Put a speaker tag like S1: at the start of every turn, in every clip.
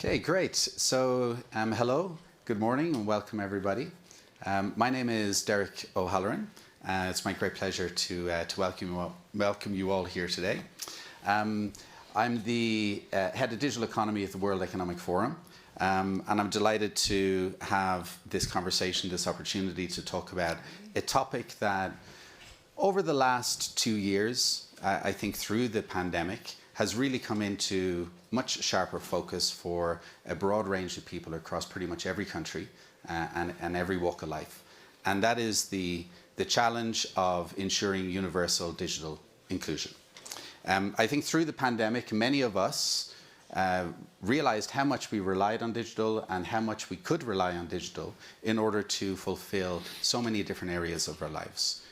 S1: Okay, great. So hello, good morning, and welcome everybody. My name is Derek O'Halloran. It's my great pleasure to welcome you all here today. I'm the head of digital economy at the World Economic Forum, and I'm delighted to have this conversation, this opportunity to talk about a topic that over the last 2 years, I think through the pandemic, has really come into much sharper focus for a broad range of people across pretty much every country and every walk of life. And that is the challenge of ensuring universal digital inclusion. I think through the pandemic, many of us realized how much we relied on digital and how much we could rely on digital in order to fulfill so many different areas of our lives.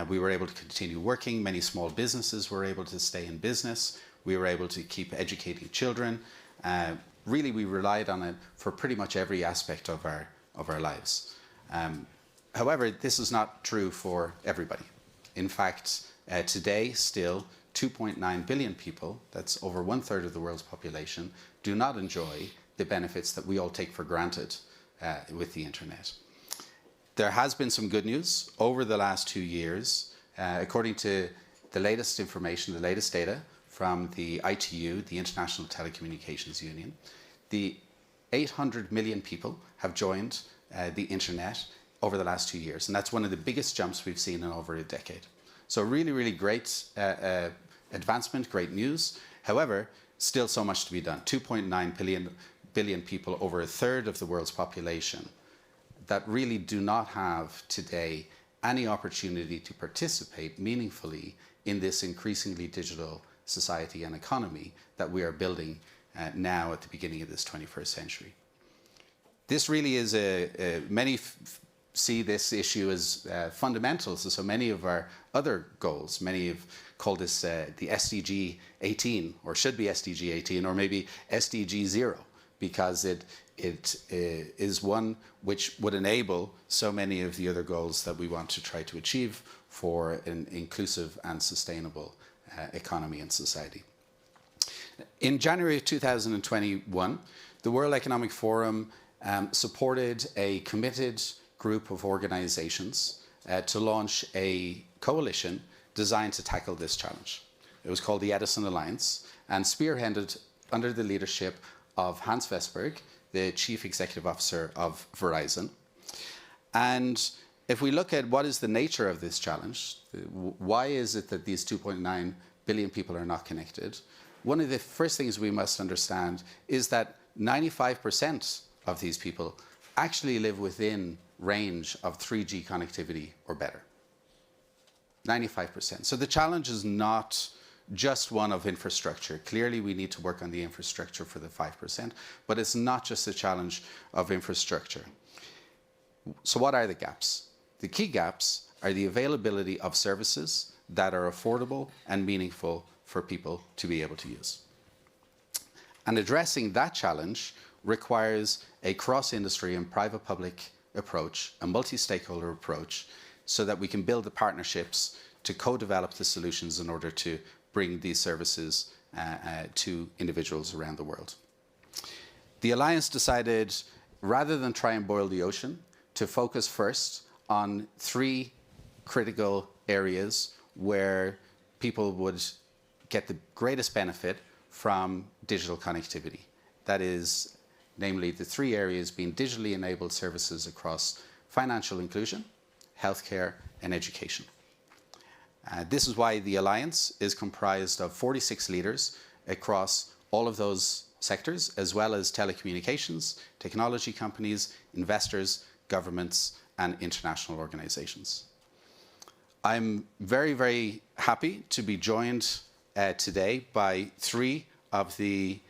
S1: We were able to continue working. Many small businesses were able to stay in business. We were able to keep educating children. Really, we relied on it for pretty much every aspect of our lives. However, this is not true for everybody. In fact, today, still, 2.9 billion people, that's over 1/3 of the world's population, do not enjoy the benefits that we all take for granted with the internet. There has been some good news over the last 2 years. According to the latest information, the latest data from the ITU, the International Telecommunications Union, the 800 million people have joined the internet over the last 2 years. And that's one of the biggest jumps we've seen in over a decade. So really, really great advancement, great news. However, still so much to be done. 2.9 billion people, over 1/3 of the world's population, that really do not have today any opportunity to participate meaningfully in this increasingly digital society and economy that we are building now at the beginning of this 21st century. This really is many see this issue as fundamental to so many of our other goals. Many have called this the SDG 18, or should be SDG 18, or maybe SDG 0, because it is one which would enable so many of the other goals that we want to try to achieve for an inclusive and sustainable economy and society. In January of 2021, the World Economic Forum supported a committed group of organizations to launch a coalition designed to tackle this challenge. It was called the Edison Alliance and spearheaded under the leadership of Hans Vestberg, the Chief Executive Officer of Verizon. And if we look at what is the nature of this challenge, why is it that these 2.9 billion people are not connected? One of the first things we must understand is that 95% of these people actually live within range of 3G connectivity or better. 95%. So the challenge is not just one of infrastructure. Clearly, we need to work on the infrastructure for the 5%, but it's not just a challenge of infrastructure. So what are the gaps? The key gaps are the availability of services that are affordable and meaningful for people to be able to use. And addressing that challenge requires a cross-industry and private-public approach, a multi-stakeholder approach, so that we can build the partnerships to co-develop the solutions in order to bring these services to individuals around the world. The Alliance decided, rather than try and boil the ocean, to focus first on 3 critical areas where people would get the greatest benefit from digital connectivity. That is, namely, the 3 areas being digitally enabled services across financial inclusion, healthcare, and education. This is why the Alliance is comprised of 46 leaders across all of those sectors, as well as telecommunications, technology companies, investors, governments, and international organizations. I'm very, very happy to be joined today by 3 of the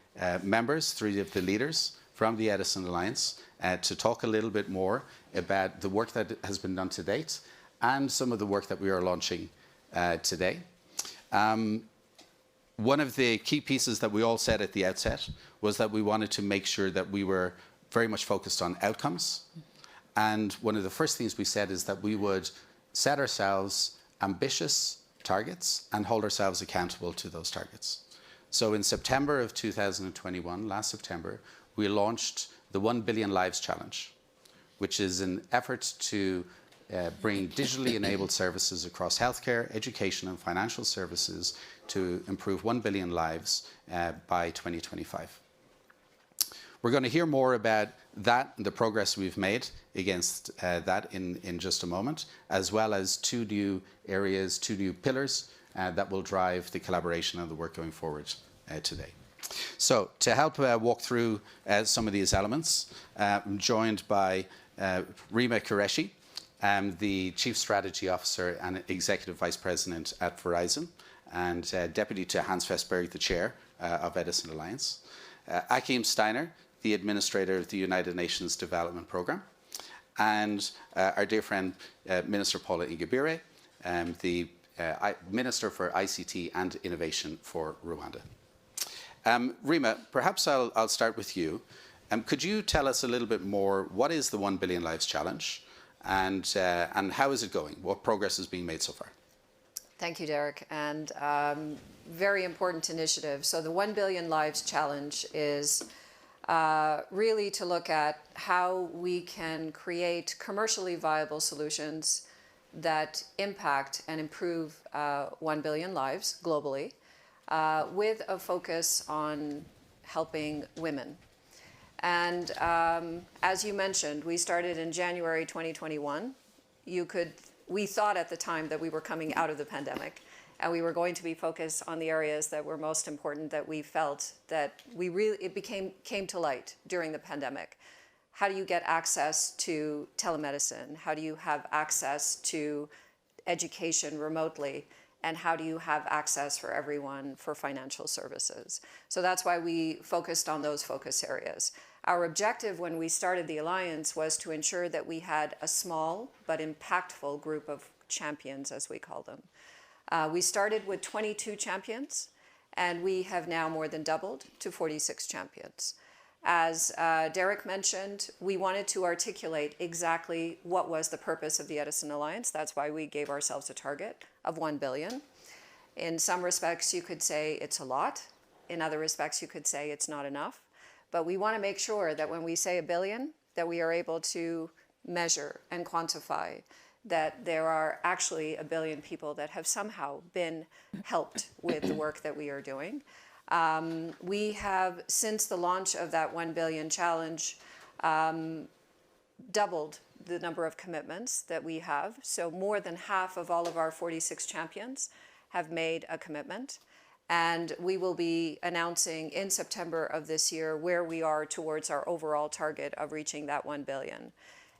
S1: members, 3 of the leaders from the Edison Alliance to talk a little bit more about the work that has been done to date and some of the work that we are launching today. One of the key pieces that we all said at the outset was that we wanted to make sure that we were very much focused on outcomes. And one of the first things we said is that we would set ourselves ambitious targets and hold ourselves accountable to those targets. So in September of 2021, last September, we launched the 1 Billion Lives Challenge, which is an effort to bring digitally enabled services across healthcare, education and financial services to improve 1 billion lives by 2025. We're going to hear more about that and the progress we've made against that in just a moment, as well as two new areas, two new pillars that will drive the collaboration and the work going forward today. So to help walk through some of these elements, I'm joined by Rima Qureshi, the Chief Strategy Officer and Executive Vice President at Verizon, and Deputy to Hans Vestberg, the Chair of Edison Alliance. Achim Steiner, the Administrator of the United Nations Development Programme, and our dear friend, Minister Paula Ingabire, the Minister for ICT and Innovation for Rwanda. Rima, perhaps I'll start with you. Could you tell us a little bit more, what is the 1 Billion Lives Challenge, and how is it going? What progress is being made so far?
S2: Thank you, Derek, and very important initiative. So the 1 Billion Lives Challenge is really to look at how we can create commercially viable solutions that impact and improve 1 billion lives globally, with a focus on helping women. And as you mentioned, we started in January 2021. We thought at the time that we were coming out of the pandemic, and we were going to be focused on the areas that were most important, that we felt that came to light during the pandemic. How do you get access to telemedicine? How do you have access to education remotely? And how do you have access for everyone for financial services? So that's why we focused on those focus areas. Our objective when we started the Alliance was to ensure that we had a small but impactful group of champions, as we call them. We started with 22 champions, and we have now more than doubled to 46 champions. As Derek mentioned, we wanted to articulate exactly what was the purpose of the Edison Alliance. That's why we gave ourselves a target of 1 billion. In some respects, you could say it's a lot. In other respects, you could say it's not enough. But we want to make sure that when we say 1 billion, that we are able to measure and quantify that there are actually 1 billion people that have somehow been helped with the work that we are doing. We have, since the launch of that 1 billion challenge, doubled the number of commitments that we have. So more than half of all of our 46 champions have made a commitment. And we will be announcing in September of this year where we are towards our overall target of reaching that 1 billion.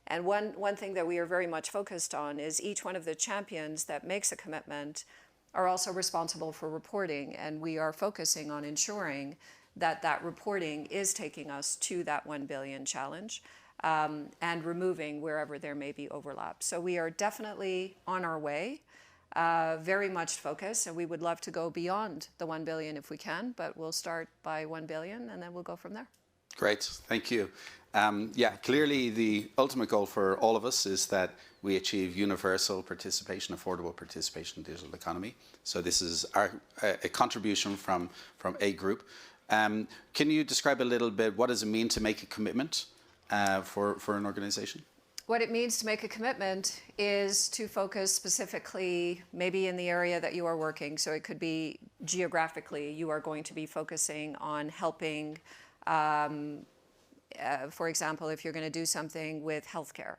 S2: And one thing that we are very much focused on is each one of the champions that makes a commitment are also responsible for reporting, and we are focusing on ensuring that that reporting is taking us to that 1 billion challenge, and removing wherever there may be overlap. So we are definitely on our way, very much focused, and we would love to go beyond the 1 billion if we can, but we'll start by 1 billion and then we'll go from there.
S1: Great, thank you. Yeah, clearly the ultimate goal for all of us is that we achieve universal participation, affordable participation in the digital economy. So this is a contribution from a group. Can you describe a little bit what does it mean to make a commitment for an organization?
S2: What it means to make a commitment is to focus specifically maybe in the area that you are working. So it could be geographically, you are going to be focusing on helping, for example, if you're going to do something with healthcare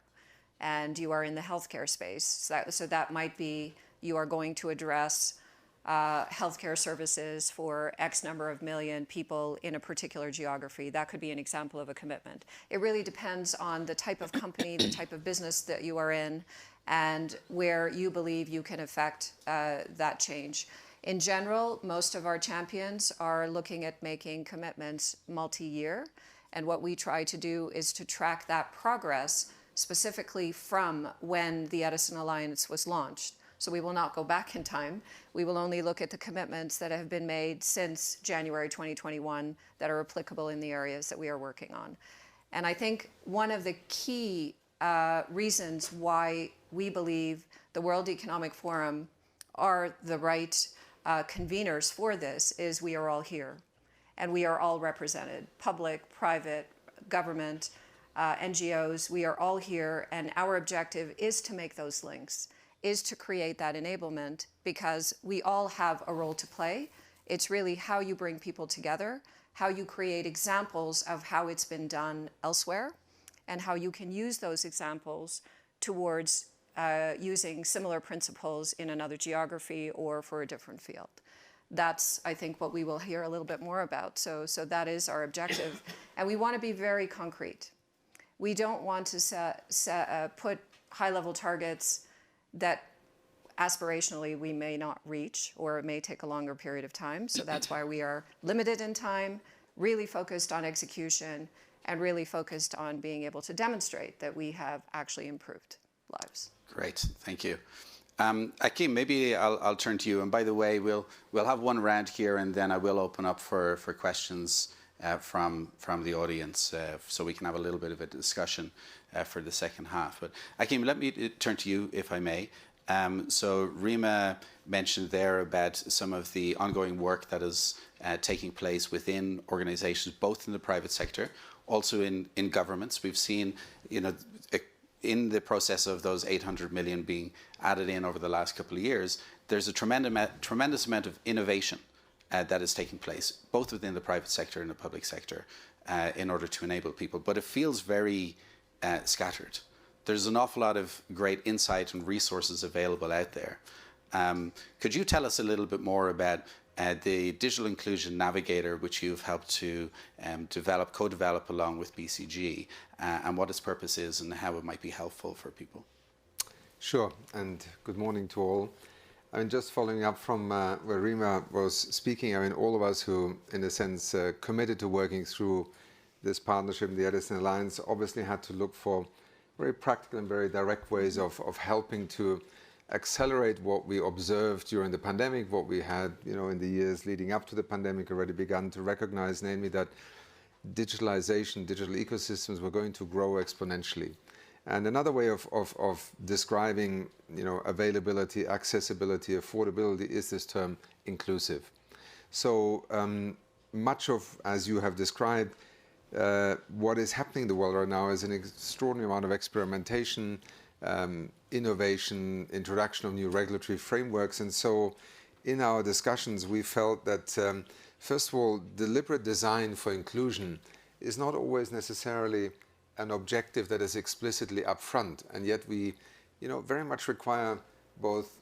S2: and you are in the healthcare space. So that might be you are going to address healthcare services for X number of million people in a particular geography. That could be an example of a commitment. It really depends on the type of company, the type of business that you are in, and where you believe you can affect that change. In general, most of our champions are looking at making commitments multi-year, and what we try to do is to track that progress specifically from when the Edison Alliance was launched. So we will not go back in time. We will only look at the commitments that have been made since January 2021 that are applicable in the areas that we are working on. And I think one of the key reasons why we believe the World Economic Forum are the right conveners for this is we are all here. and we are all represented, public, private, government, NGOs, we are all here, and our objective is to make those links, is to create that enablement, because we all have a role to play. It's really how you bring people together, how you create examples of how it's been done elsewhere, and how you can use those examples towards using similar principles in another geography or for a different field. That's, I think, what we will hear a little bit more about. So that is our objective. And we want to be very concrete. We don't want to put high-level targets that aspirationally we may not reach, or it may take a longer period of time. So that's why we are limited in time, really focused on execution, and really focused on being able to demonstrate that we have actually improved lives.
S1: Great, thank you. Akim, maybe I'll turn to you. And by the way, we'll have one round here, and then I will open up for questions from the audience, so we can have a little bit of a discussion for the second half. But Akim, let me turn to you, if I may. So Rima mentioned there about some of the ongoing work that is taking place within organizations, both in the private sector, also in governments. We've seen, in the process of those 800 million being added in over the last couple of years, there's a tremendous amount of innovation that is taking place, both within the private sector and the public sector, in order to enable people. But it feels very scattered. There's an awful lot of great insight and resources available out there. Could you tell us a little bit more about the Digital Inclusion Navigator, which you've helped to co-develop along with BCG, and what its purpose is and how it might be helpful for people?
S3: Sure, and good morning to all. I mean, just following up from where Rima was speaking, I mean, all of us who, in a sense, committed to working through this partnership, the Edison Alliance, obviously had to look for very practical and very direct ways of helping to accelerate what we observed during the pandemic, what we had, in the years leading up to the pandemic already begun to recognize, namely that digitalization, digital ecosystems were going to grow exponentially. And another way of describing, availability, accessibility, affordability is this term inclusive. So much of, as you have described, what is happening in the world right now is an extraordinary amount of experimentation, innovation, introduction of new regulatory frameworks. And so in our discussions, we felt that, first of all, deliberate design for inclusion is not always necessarily an objective that is explicitly upfront. And yet we, very much require both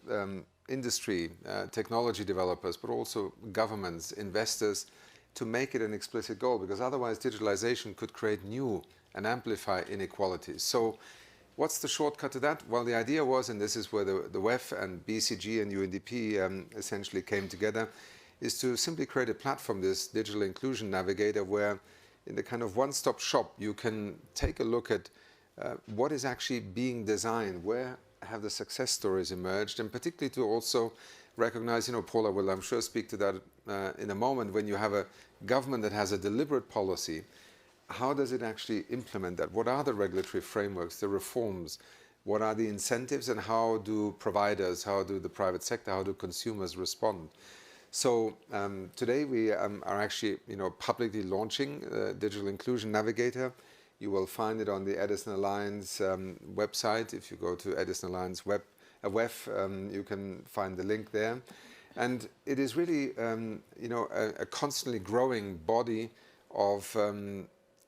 S3: industry, technology developers, but also governments, investors, to make it an explicit goal, because otherwise digitalization could create new and amplify inequalities. So what's the shortcut to that? Well, the idea was, and this is where the WEF and BCG and UNDP essentially came together, is to simply create a platform, this Digital Inclusion Navigator, where in the kind of one-stop shop, you can take a look at what is actually being designed, where have the success stories emerged, and particularly to also recognize, Paula will, I'm sure, speak to that in a moment, when you have a government that has a deliberate policy, how does it actually implement that? What are the regulatory frameworks, the reforms? What are the incentives, and how do providers, how do the private sector, how do consumers respond? So today we are actually, publicly launching Digital Inclusion Navigator. You will find it on the Edison Alliance website. If you go to Edison Alliance WEF, you can find the link there. And it is really, a constantly growing body of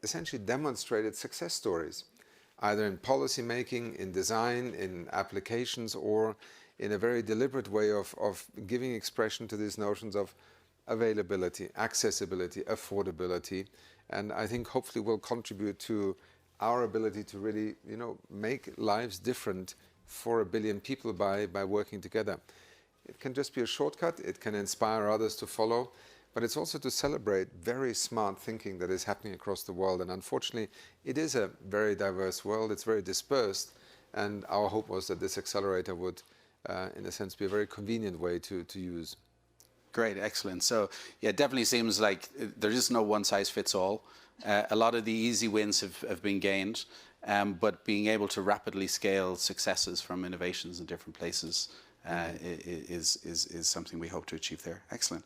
S3: essentially demonstrated success stories, either in policy making, in design, in applications, or in a very deliberate way of giving expression to these notions of availability, accessibility, affordability. And I think hopefully will contribute to our ability to really, make lives different for 1 billion people by working together. It can just be a shortcut. It can inspire others to follow. But it's also to celebrate very smart thinking that is happening across the world. And unfortunately, it is a very diverse world. It's very dispersed. And our hope was that this accelerator would, in a sense, be a very convenient way to use.
S1: Great, excellent. So, yeah, it definitely seems like there is no one-size-fits-all. A lot of the easy wins have been gained, but being able to rapidly scale successes from innovations in different places is something we hope to achieve there. Excellent.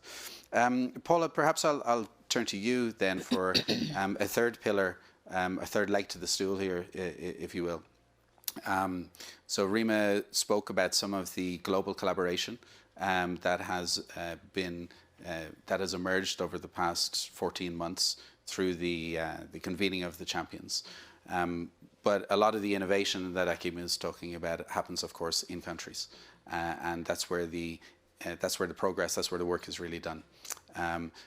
S1: Paula, perhaps I'll turn to you then for a third pillar, a third leg to the stool here, if you will. So Rima spoke about some of the global collaboration that has that has emerged over the past 14 months through the convening of the champions. But a lot of the innovation that Akim is talking about happens, of course, in countries, and that's where the progress, that's where the work is really done.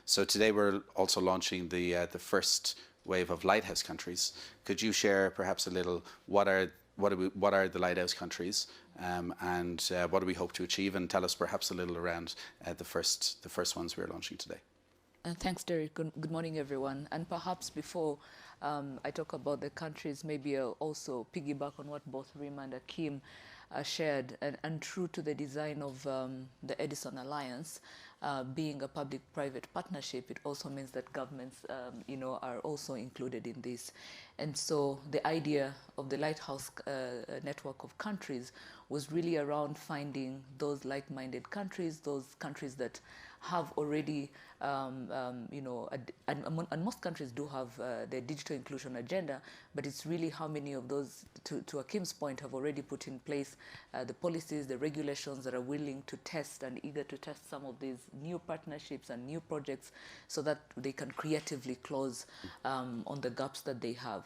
S1: So today we're also launching the first wave of lighthouse countries. Could you share perhaps a little what are the lighthouse countries, and what do we hope to achieve, and tell us perhaps a little around the first ones we're launching today.
S4: Thanks, Derek. Good morning, everyone. And perhaps before I talk about the countries, maybe I'll also piggyback on what both Rima and Akim shared, and true to the design of the Edison Alliance, being a public-private partnership, it also means that governments, are also included in this. And so the idea of the Lighthouse network of countries was really around finding those like-minded countries, those countries that have already, and most countries do have their digital inclusion agenda, but it's really how many of those, to Akim's point, have already put in place the policies, the regulations that are willing to test and eager to test some of these new partnerships and new projects so that they can creatively close on the gaps that they have.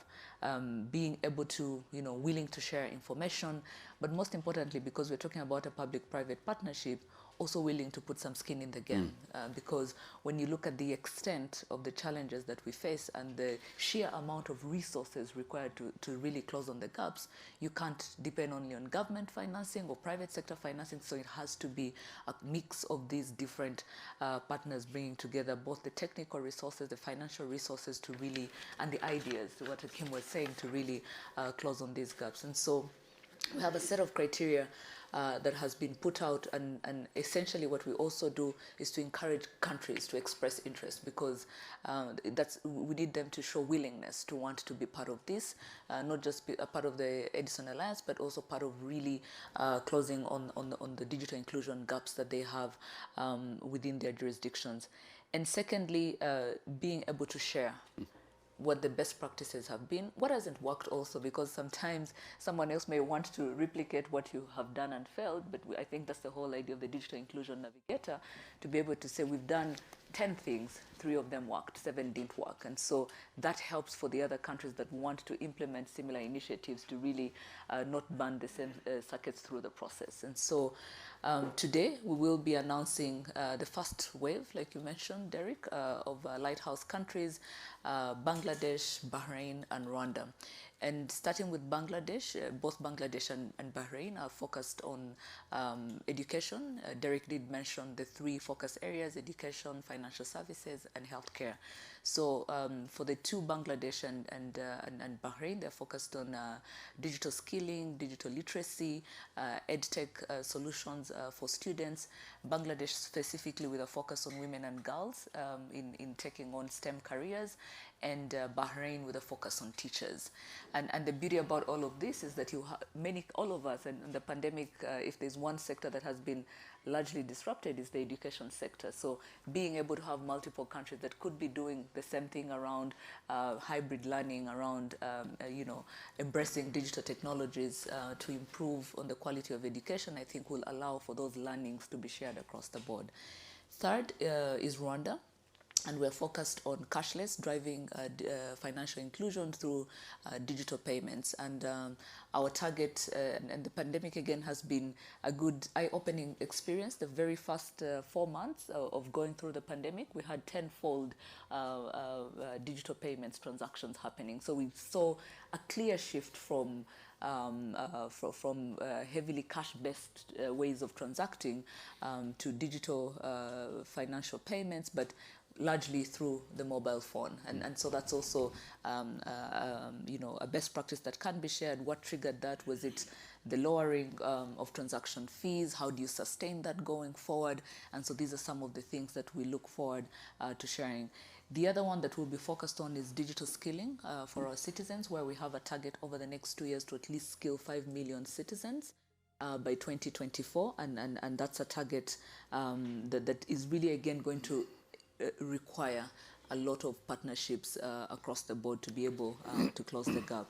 S4: Being able to, willing to share information, but most importantly, because we're talking about a public-private partnership, also willing to put some skin in the game, because when you look at the extent of the challenges that we face and the sheer amount of resources required to really close on the gaps, you can't depend only on government financing or private sector financing, so it has to be a mix of these different partners bringing together both the technical resources, the financial resources to really, and the ideas, what Kim was saying, to really close on these gaps. And so we have a set of criteria that has been put out, and essentially what we also do is to encourage countries to express interest, because we need them to show willingness to want to be part of this, not just be a part of the Edison Alliance, but also part of really closing on the digital inclusion gaps that they have within their jurisdictions. And secondly, being able to share what the best practices have been, what hasn't worked also, because sometimes someone else may want to replicate what you have done and failed, but I think that's the whole idea of the Digital Inclusion Navigator, to be able to say we've done 10 things, 3 of them worked, 7 didn't work. And so that helps for the other countries that want to implement similar initiatives to really not burn the same circuits through the process. And so today we will be announcing the first wave, like you mentioned, Derek, of lighthouse countries, Bangladesh, Bahrain, and Rwanda. And starting with Bangladesh, both Bangladesh and Bahrain are focused on education. Derek did mention the 3 focus areas: education, financial services, and healthcare. So for the 2, Bangladesh and Bahrain, they're focused on digital skilling, digital literacy, edtech solutions for students. Bangladesh specifically with a focus on women and girls in taking on STEM careers, and Bahrain with a focus on teachers. And the beauty about all of this is that all of us, and the pandemic, if there's one sector that has been largely disrupted, is the education sector. So being able to have multiple countries that could be doing the same thing around hybrid learning, around embracing digital technologies to improve on the quality of education, I think will allow for those learnings to be shared across the board. Third is Rwanda. And we're focused on cashless, driving financial inclusion through digital payments. And our target, and the pandemic again has been a good eye-opening experience. The very first 4 months of going through the pandemic, we had 10-fold digital payments transactions happening. So we saw a clear shift from heavily cash-based ways of transacting to digital financial payments, but largely through the mobile phone. And so that's also a best practice that can be shared. What triggered that? Was it the lowering of transaction fees? How do you sustain that going forward? And so these are some of the things that we look forward to sharing. The other one that we'll be focused on is digital skilling for our citizens, where we have a target over the next 2 years to at least skill 5 million citizens by 2024. And that's a target that is really, again, going to require a lot of partnerships across the board to be able to close the gap.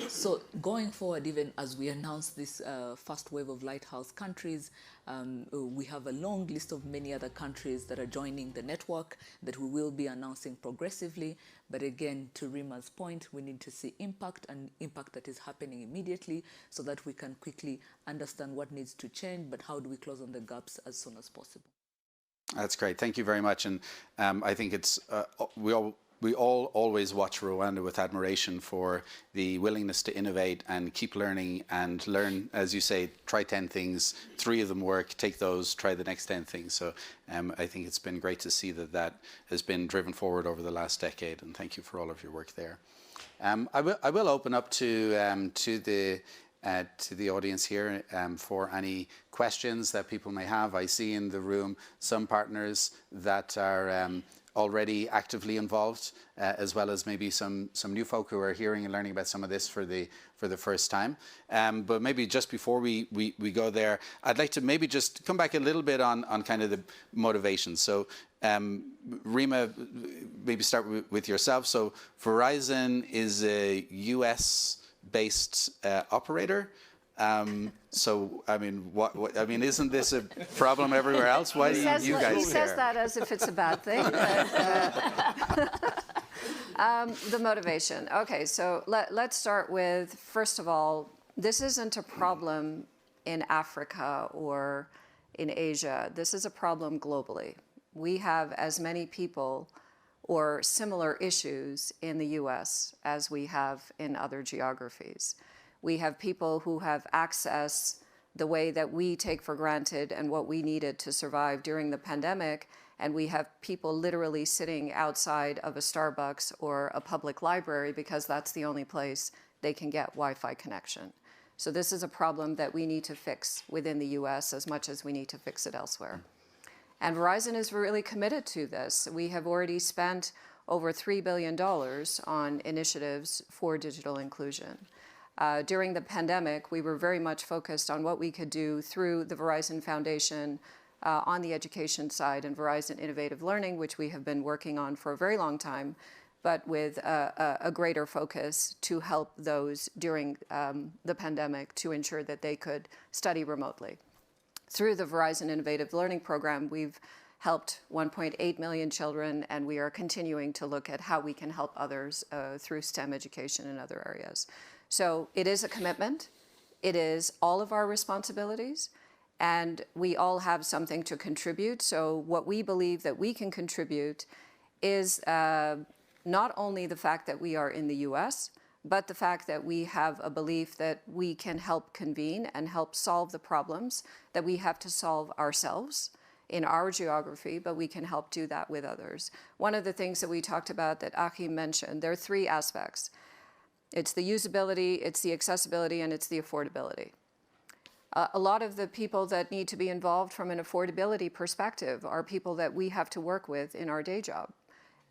S4: So going forward, even as we announce this first wave of lighthouse countries, we have a long list of many other countries that are joining the network that we will be announcing progressively. But again, to Rima's point, we need to see impact, and impact that is happening immediately, so that we can quickly understand what needs to change, but how do we close on the gaps as soon as possible.
S1: That's great. Thank you very much. And I think it's we all always watch Rwanda with admiration for the willingness to innovate and keep learning and learn, as you say, try 10 things, 3 of them work, take those, try the next 10 things. So I think it's been great to see that that has been driven forward over the last decade, and thank you for all of your work there. I will open up to the audience here for any questions that people may have. I see in the room some partners that are already actively involved, as well as maybe some new folk who are hearing and learning about some of this for the first time. But maybe just before we go there, I'd like to maybe just come back a little bit on kind of the motivations. So Rima, maybe start with yourself. So Verizon is a US-based operator. So I mean, I mean, isn't this a problem everywhere else? Why do you guys care?
S2: He says that as if it's a bad thing. The motivation. Okay, so let's start with, first of all, this isn't a problem in Africa or in Asia. This is a problem globally. We have as many people or similar issues in the US as we have in other geographies. We have people who have access the way that we take for granted and what we needed to survive during the pandemic, and we have people literally sitting outside of a Starbucks or a public library because that's the only place they can get Wi-Fi connection. So this is a problem that we need to fix within the US as much as we need to fix it elsewhere. And Verizon is really committed to this. We have already spent over $3 billion on initiatives for digital inclusion. During the pandemic, we were very much focused on what we could do through the Verizon Foundation on the education side and Verizon Innovative Learning, which we have been working on for a very long time, but with a greater focus to help those during the pandemic to ensure that they could study remotely. Through the Verizon Innovative Learning Program, we've helped 1.8 million children, and we are continuing to look at how we can help others through STEM education in other areas. So it is a commitment. It is all of our responsibilities, and we all have something to contribute. So what we believe that we can contribute is not only the fact that we are in the US, but the fact that we have a belief that we can help convene and help solve the problems that we have to solve ourselves in our geography, but we can help do that with others. One of the things that we talked about that Achim mentioned, there are 3 aspects. It's the usability, it's the accessibility, and it's the affordability. A lot of the people that need to be involved from an affordability perspective are people that we have to work with in our day job.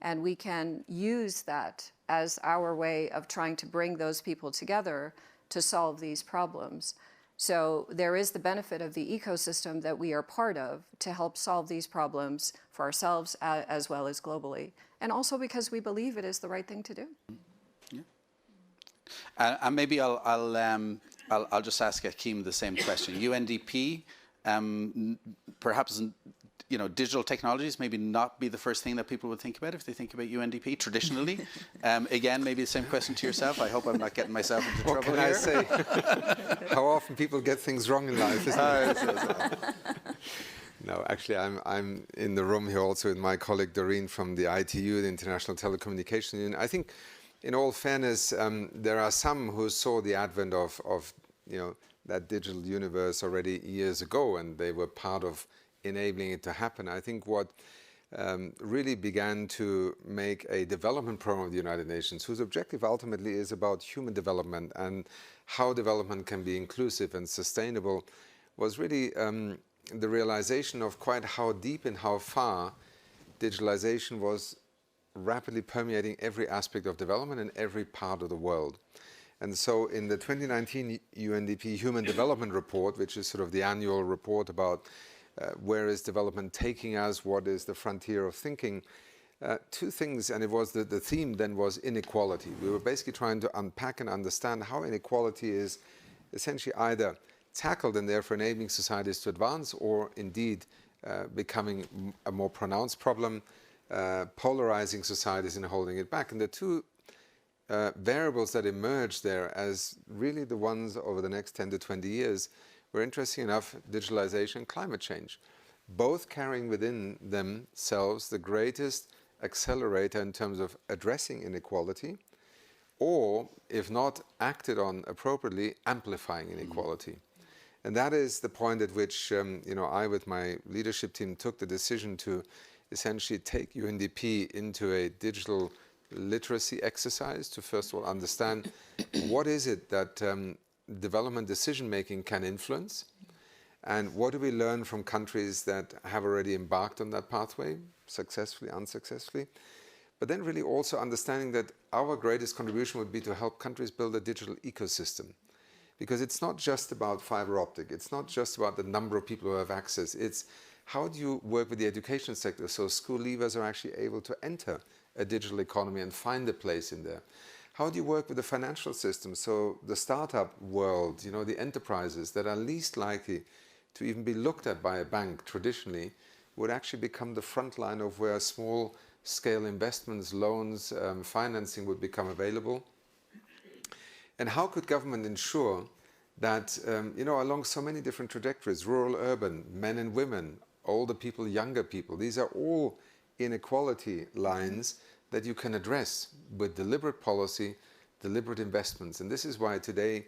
S2: And we can use that as our way of trying to bring those people together to solve these problems. So there is the benefit of the ecosystem that we are part of to help solve these problems for ourselves as well as globally. And also because we believe it is the right thing to do.
S1: And maybe I'll just ask Achim the same question. UNDP, perhaps digital technologies maybe not be the first thing that people would think about if they think about UNDP traditionally. Again, maybe the same question to yourself. I hope I'm not getting myself into trouble here.
S3: What can I say? How often people get things wrong in life, isn't it? No, actually, I'm in the room here also with my colleague Doreen from the ITU, the International Telecommunication Union. I think, in all fairness, there are some who saw the advent of that digital universe already years ago, and they were part of enabling it to happen. I think what really began to make a development program of the United Nations, whose objective ultimately is about human development and how development can be inclusive and sustainable, was really the realization of quite how deep and how far digitalization was rapidly permeating every aspect of development in every part of the world. And so in the 2019 UNDP Human Development Report, which is sort of the annual report about where is development taking us, what is the frontier of thinking, two things, and it was the theme then was inequality. We were basically trying to unpack and understand how inequality is essentially either tackled and therefore enabling societies to advance, or indeed becoming a more pronounced problem, polarizing societies and holding it back. And the two variables that emerged there as really the ones over the next 10 to 20 years were, interesting enough, digitalization and climate change, both carrying within themselves the greatest accelerator in terms of addressing inequality, or, if not acted on appropriately, amplifying inequality. And that is the point at which I, with my leadership team, took the decision to essentially take UNDP into a digital literacy exercise to first of all understand what is it that development decision-making can influence, and what do we learn from countries that have already embarked on that pathway, successfully, unsuccessfully. But then really also understanding that our greatest contribution would be to help countries build a digital ecosystem. Because it's not just about fiber optic, it's not just about the number of people who have access, it's how do you work with the education sector so school leavers are actually able to enter a digital economy and find a place in there. How do you work with the financial system so the startup world, the enterprises that are least likely to even be looked at by a bank traditionally would actually become the front line of where small scale investments, loans, financing would become available. And how could government ensure that, along so many different trajectories, rural, urban, men and women, older people, younger people, these are all inequality lines that you can address with deliberate policy, deliberate investments. And this is why today,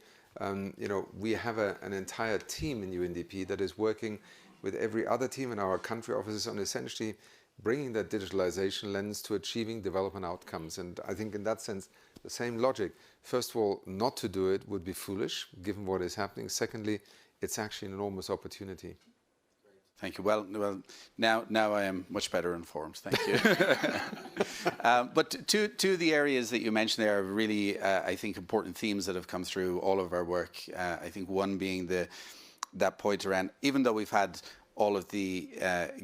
S3: we have an entire team in UNDP that is working with every other team in our country offices on essentially bringing that digitalization lens to achieving development outcomes. And I think in that sense, the same logic. First of all, not to do it would be foolish, given what is happening. Secondly, it's actually an enormous opportunity.
S1: Thank you. Well, now I am much better informed. Thank you. But two of the areas that you mentioned there are really, I think, important themes that have come through all of our work. I think one being that point around, even though we've had all of the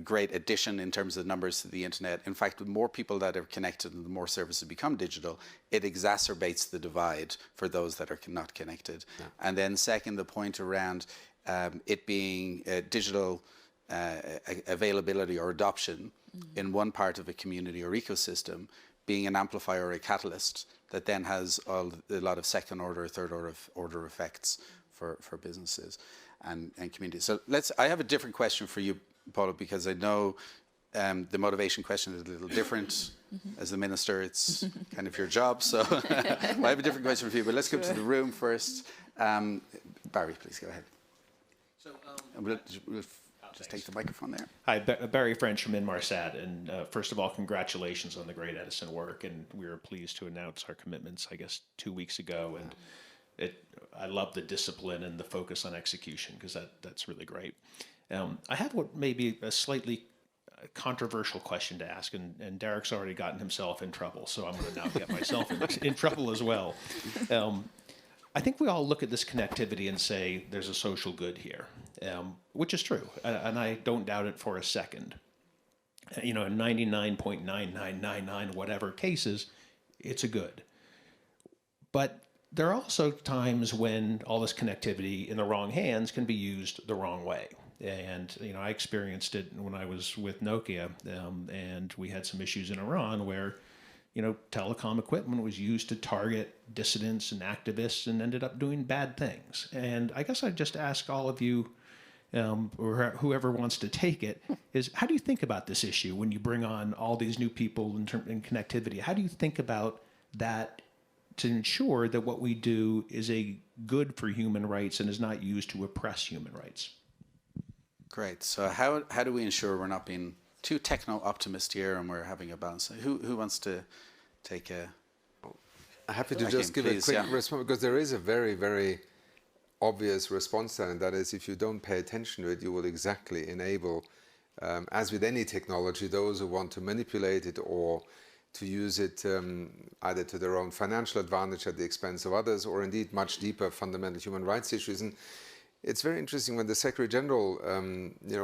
S1: great addition in terms of numbers to the internet, in fact, the more people that are connected and the more services become digital, it exacerbates the divide for those that are not connected. Yeah. And then second, the point around it being digital availability or adoption in one part of a community or ecosystem being an amplifier or a catalyst that then has a lot of second order, third order effects for businesses and communities. So I have a different question for you, Paula, because I know the motivation question is a little different. As the minister, it's kind of your job. So I have a different question for you, but let's go to the room first. Barry, please go ahead. So we'll just take the microphone there.
S5: Hi, Barry French from Inmarsat. And first of all, congratulations on the great Edison work. And we were pleased to announce our commitments, I guess, 2 weeks ago. And I love the discipline and the focus on execution, because that's really great. I have what may be a slightly controversial question to ask, and Derek's already gotten himself in trouble, so I'm going to now get myself in trouble as well. I think we all look at this connectivity and say there's a social good here, which is true, and I don't doubt it for a second. In 99.9999 whatever cases, it's a good. But there are also times when all this connectivity in the wrong hands can be used the wrong way. And, I experienced it when I was with Nokia, and we had some issues in Iran where, telecom equipment was used to target dissidents and activists and ended up doing bad things. And I guess I'd just ask all of you, or whoever wants to take it, is how do you think about this issue when you bring on all these new people in connectivity? How do you think about that to ensure that what we do is a good for human rights and is not used to oppress human rights? Great.
S1: So how do we ensure we're not being too techno-optimist here and we're having a balance? Who wants to take a...
S3: I'm happy to just give a quick response, because there is a very, very obvious response to that, and that is if you don't pay attention to it, you will exactly enable, as with any technology, those who want to manipulate it or to use it either to their own financial advantage at the expense of others, or indeed much deeper fundamental human rights issues. And it's very interesting when the Secretary General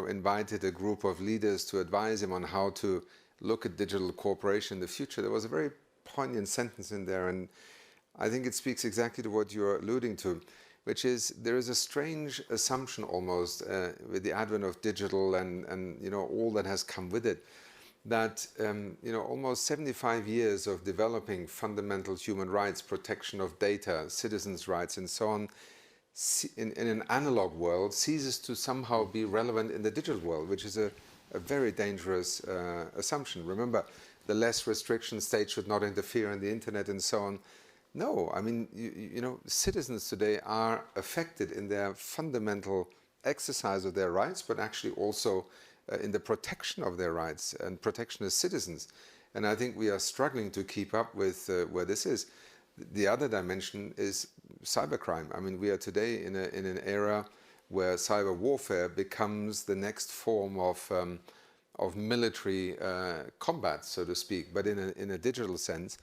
S3: invited a group of leaders to advise him on how to look at digital cooperation in the future, there was a very poignant sentence in there, and I think it speaks exactly to what you're alluding to, which is there is a strange assumption almost with the advent of digital and you know all that has come with it, that you know almost 75 years of developing fundamental human rights, protection of data, citizens' rights, and so on, in an analog world ceases to somehow be relevant in the digital world, which is a very dangerous assumption. Remember, the less restrictions, states should not interfere in the internet and so on. No, I mean, you know, citizens today are affected in their fundamental exercise of their rights, but actually also in the protection of their rights and protection as citizens. And I think we are struggling to keep up with where this is. The other dimension is cybercrime. I mean, we are today in an era where cyber warfare becomes the next form of military combat, so to speak, but in a digital sense.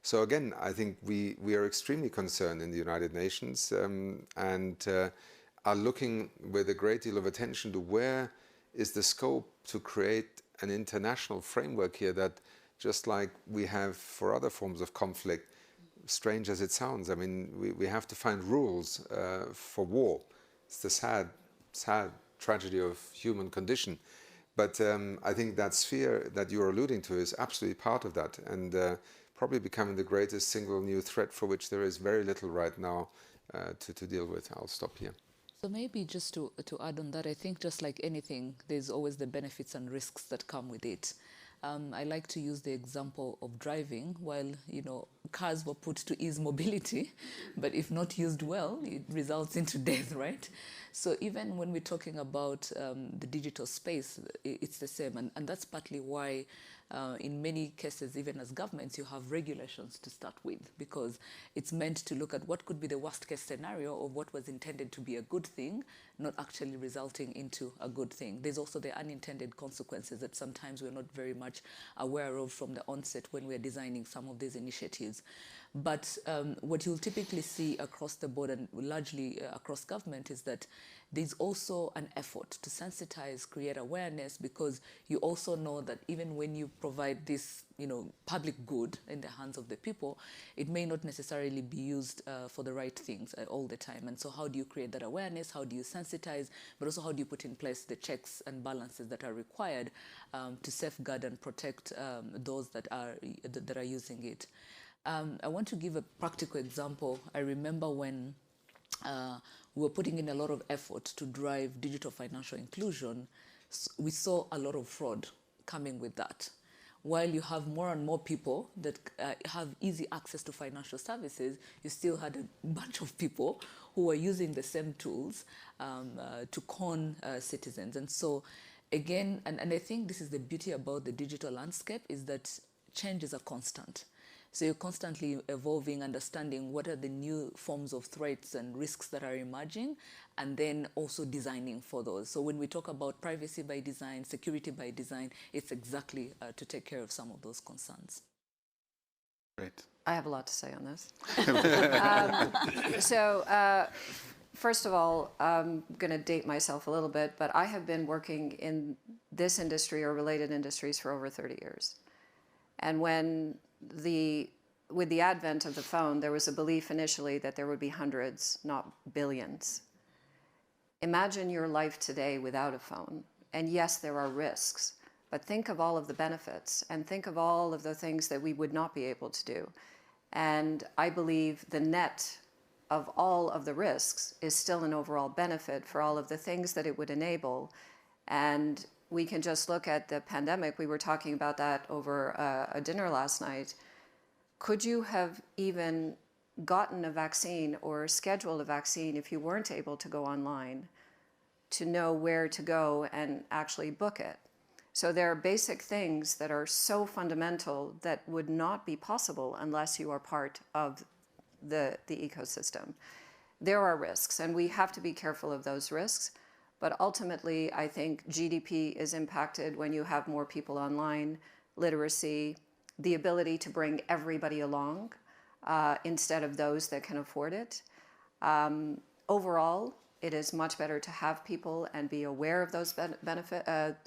S3: So again, I think we are extremely concerned in the United Nations and are looking with a great deal of attention to where is the scope to create an international framework here that, just like we have for other forms of conflict, strange as it sounds, I mean, we have to find rules for war. It's the sad tragedy of human condition. But I think that sphere that you're alluding to is absolutely part of that, and probably becoming the greatest single new threat for which there is very little right now to deal with. I'll stop here.
S4: So maybe just to add on that, I think just like anything, there's always the benefits and risks that come with it. I like to use the example of driving. While, you know, cars were put to ease mobility, but if not used well, it results into death, right? So even when we're talking about the digital space, it's the same. And that's partly why in many cases, even as governments, you have regulations to start with, because it's meant to look at what could be the worst case scenario of what was intended to be a good thing, not actually resulting into a good thing. There's also the unintended consequences that sometimes we're not very much aware of from the onset when we're designing some of these initiatives. But what you'll typically see across the board and largely across government is that there's also an effort to sensitize, create awareness, because you also know that even when you provide this, you know, public good in the hands of the people, it may not necessarily be used for the right things all the time. And so how do you create that awareness? How do you sensitize? But also how do you put in place the checks and balances that are required to safeguard and protect those that are using it? I want to give a practical example. I remember when we were putting in a lot of effort to drive digital financial inclusion, we saw a lot of fraud coming with that. While you have more and more people that have easy access to financial services, you still had a bunch of people who were using the same tools to con citizens. And so again, and I think this is the beauty about the digital landscape, is that changes are constant. So you're constantly evolving, understanding what are the new forms of threats and risks that are emerging, and then also designing for those. So when we talk about privacy by design, security by design, it's exactly to take care of some of those concerns.
S1: Great.
S2: I have a lot to say on this. First of all, I'm going to date myself a little bit, but I have been working in this industry or related industries for over 30 years. And with the advent of the phone, there was a belief initially that there would be hundreds, not billions. Imagine your life today without a phone. And yes, there are risks, but think of all of the benefits and think of all of the things that we would not be able to do. And I believe the net of all of the risks is still an overall benefit for all of the things that it would enable. And we can just look at the pandemic. We were talking about that over a dinner last night. Could you have even gotten a vaccine or scheduled a vaccine if you weren't able to go online to know where to go and actually book it? So there are basic things that are so fundamental that would not be possible unless you are part of the ecosystem. There are risks, and we have to be careful of those risks. But ultimately, I think GDP is impacted when you have more people online, literacy, the ability to bring everybody along instead of those that can afford it. Overall, it is much better to have people and be aware of those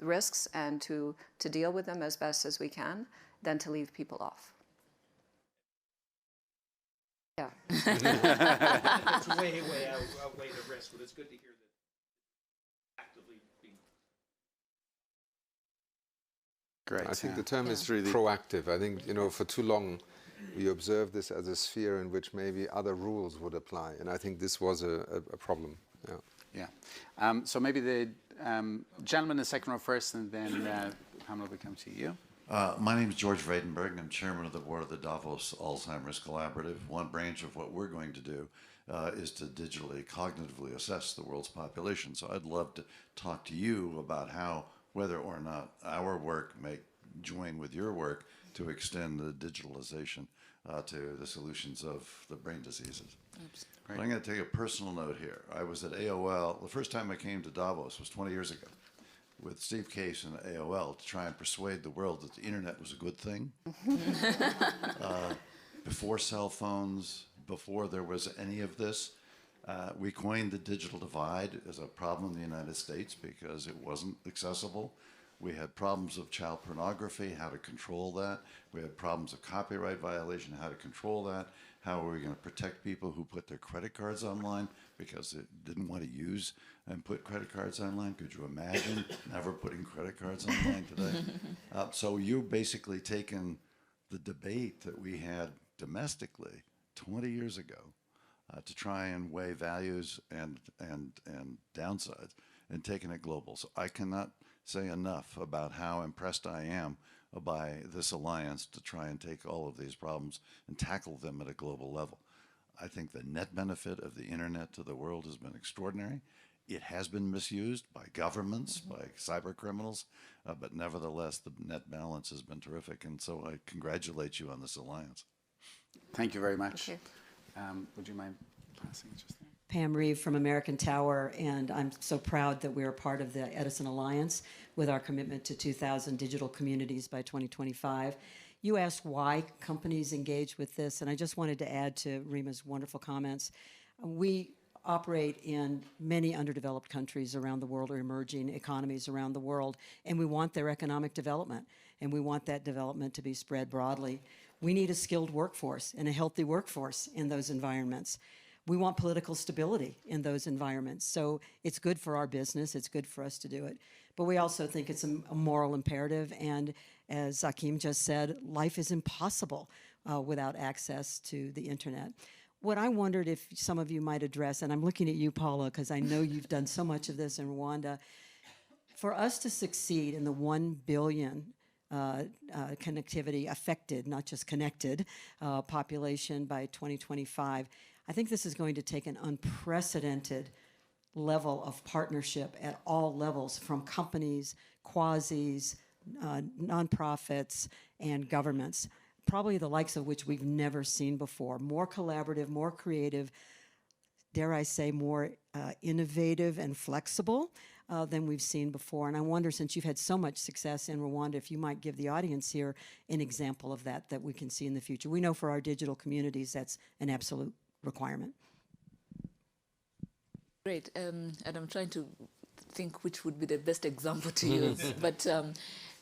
S2: risks and to deal with them as best as we can than to leave people off. Yeah.
S5: It's way outweigh the risk, but it's good to hear that actively being.
S1: Great.
S3: I think the term is really proactive. I think, for too long we observed this as a sphere in which maybe other rules would apply, and I think this was a problem.
S1: Yeah. So maybe the gentleman in the second row first, and then Pamela will come to you.
S6: My name is George Vredenberg. I'm chairman of the board of the Davos Alzheimer's Collaborative. One branch of what we're going to do is to digitally, cognitively assess the world's population. So I'd love to talk to you about how, whether or not our work may join with your work to extend the digitalization to the solutions of the brain diseases. But I'm going to take a personal note here. I was at AOL. The first time I came to Davos was 20 years ago with Steve Case and AOL to try and persuade the world that the internet was a good thing. Before cell phones, before there was any of this, we coined the digital divide as a problem in the United States because it wasn't accessible. We had problems of child pornography, how to control that. We had problems of copyright violation, how to control that. How are we going to protect people who put their credit cards online because they didn't want to use and put credit cards online? Could you imagine never putting credit cards online today? So you basically taken the debate that we had domestically 20 years ago to try and weigh values and downsides and taken it global. So I cannot say enough about how impressed I am by this alliance to try and take all of these problems and tackle them at a global level. I think the net benefit of the internet to the world has been extraordinary. It has been misused by governments, by cyber criminals, but nevertheless, the net balance has been terrific. And so I congratulate you on this alliance.
S1: Thank you very much.
S2: Thank you.
S1: Would you mind passing it just there?
S7: Pam Reeve from American Tower, and I'm so proud that we're part of the Edison Alliance with our commitment to 2,000 digital communities by 2025. You asked why companies engage with this, and I just wanted to add to Rima's wonderful comments. We operate in many underdeveloped countries around the world or emerging economies around the world, and we want their economic development, and we want that development to be spread broadly. We need a skilled workforce and a healthy workforce in those environments. We want political stability in those environments. So it's good for our business. It's good for us to do it. But we also think it's a moral imperative. And as Akim just said, life is impossible without access to the internet. What I wondered if some of you might address, and I'm looking at you, Paula, because I know you've done so much of this in Rwanda, for us to succeed in the 1 billion connectivity affected, not just connected, population by 2025, I think this is going to take an unprecedented level of partnership at all levels, from companies, quasis, nonprofits, and governments, probably the likes of which we've never seen before. More collaborative, more creative, dare I say, more innovative and flexible than we've seen before. And I wonder, since you've had so much success in Rwanda, if you might give the audience here an example of that we can see in the future. We know for our digital communities that's an absolute requirement.
S4: Great, and I'm trying to think which would be the best example to use. But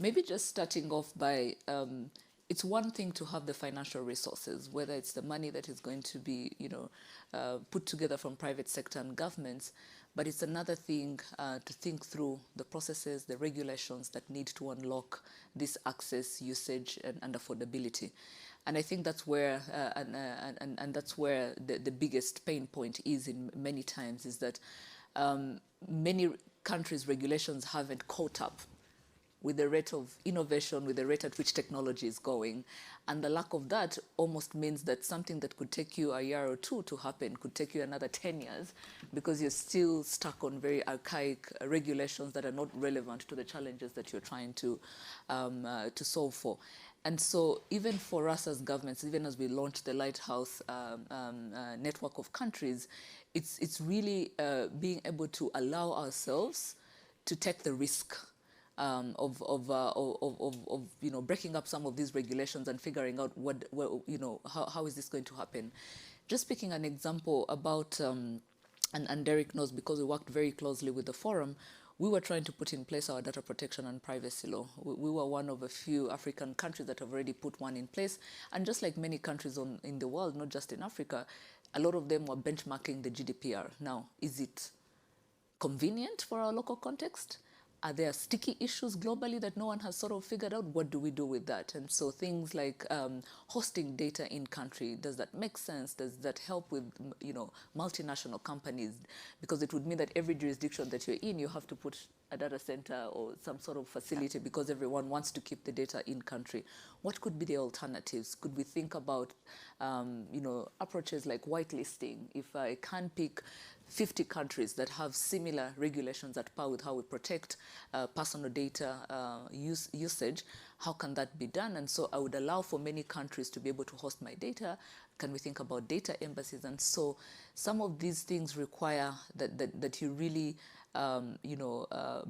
S4: maybe just starting off by, it's one thing to have the financial resources, whether it's the money that is going to be, put together from private sector and governments, but it's another thing to think through the processes, the regulations that need to unlock this access, usage, and affordability. And I think that's where, and that's where the biggest pain point is in many times, is that many countries' regulations haven't caught up with the rate of innovation, with the rate at which technology is going. And the lack of that almost means that something that could take you a year or two to happen could take you another 10 years, because you're still stuck on very archaic regulations that are not relevant to the challenges that you're trying to solve for. And so even for us as governments, even as we launch the Lighthouse network of countries, it's really being able to allow ourselves to take the risk of breaking up some of these regulations and figuring out how is this going to happen. Just picking an example about and Derek knows because we worked very closely with the forum, we were trying to put in place our data protection and privacy law. We were one of a few African countries that have already put one in place. And just like many countries in the world, not just in Africa, a lot of them were benchmarking the GDPR. Now, is it convenient for our local context? Are there sticky issues globally that no one has sort of figured out? What do we do with that? And so things like hosting data in country, does that make sense? Does that help with, multinational companies? Because it would mean that every jurisdiction that you're in, you have to put a data center or some sort of facility because everyone wants to keep the data in country. What could be the alternatives? Could we think about, approaches like whitelisting? If I can pick 50 countries that have similar regulations at par with how we protect personal data usage, how can that be done? And so I would allow for many countries to be able to host my data. Can we think about data embassies? And so some of these things require that you really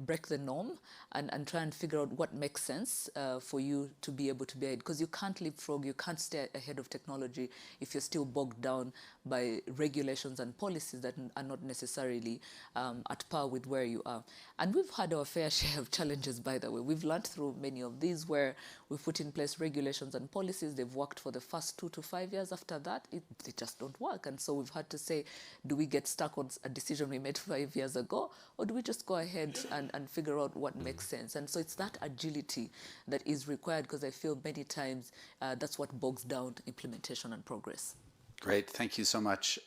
S4: break the norm and try and figure out what makes sense for you to be able to be ahead. Because you can't leapfrog, you can't stay ahead of technology if you're still bogged down by regulations and policies that are not necessarily at par with where you are. And we've had our fair share of challenges, by the way. We've learned through many of these where we've put in place regulations and policies. They've worked for the first 2 to 5 years. After that, they just don't work. And so we've had to say, do we get stuck on a decision we made 5 years ago? Or do we just go ahead and figure out what makes sense? And so it's that agility that is required, because I feel many times that's what bogs down implementation and progress.
S1: Great, thank you so much.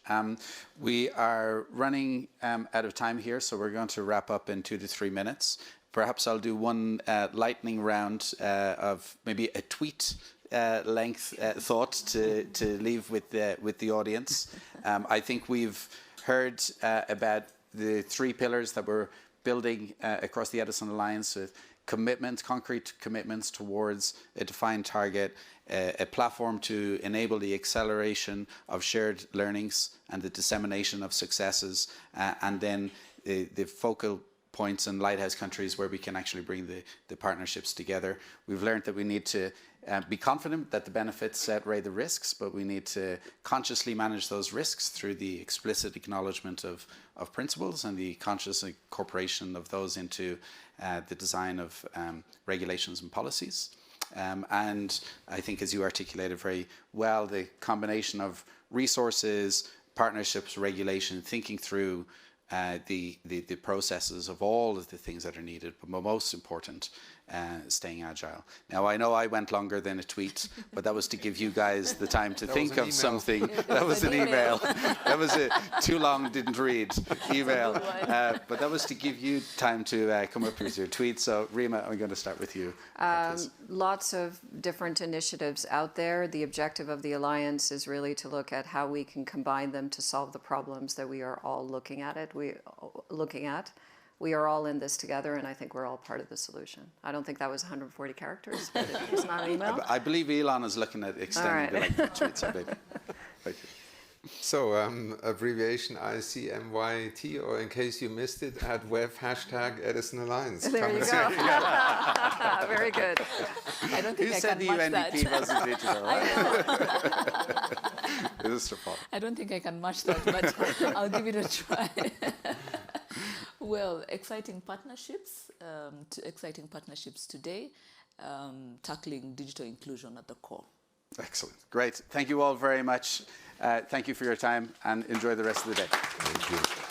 S1: We are running out of time here, so we're going to wrap up in 2 to 3 minutes. Perhaps I'll do one lightning round of maybe a tweet length thought to leave with the audience. I think we've heard about the 3 pillars that we're building across the Edison Alliance, with concrete commitments towards a defined target, a platform to enable the acceleration of shared learnings and the dissemination of successes, and then the focal points and lighthouse countries where we can actually bring the partnerships together. We've learned that we need to be confident that the benefits outweigh the risks, but we need to consciously manage those risks through the explicit acknowledgement of principles and the conscious incorporation of those into the design of regulations and policies. And I think, as you articulated very well, the combination of resources, partnerships, regulation, thinking through the processes of all of the things that are needed, but most important, staying agile. Now, I know I went longer than a tweet, but that was to give you guys the time to think of something. That was an email. That was a too long, didn't read email. But that was to give you time to come up with your tweets. So, Rima, I'm going to start with you.
S2: Lots of different initiatives out there. The objective of the Alliance is really to look at how we can combine them to solve the problems that we are all looking at. We are all in this together, and I think we're all part of the solution. I don't think that was 140 characters, but it's not an email.
S1: I believe Elon is looking at extending the length of tweets. Thank you.
S3: So, abbreviation ICMYT, or in case you missed it, at #web Edison Alliance.
S2: There you go. Very good.
S4: I don't think
S1: Who
S4: I
S1: said
S4: can
S1: the
S4: match
S1: UNDP
S4: that.
S1: wasn't digital? It is Paul.
S4: I don't think I can match that, but I'll give it a try. Well, exciting partnerships today, tackling digital inclusion at the core.
S1: Excellent. Great. Thank you all very much. Thank you for your time, and enjoy the rest of the day.
S3: Thank you.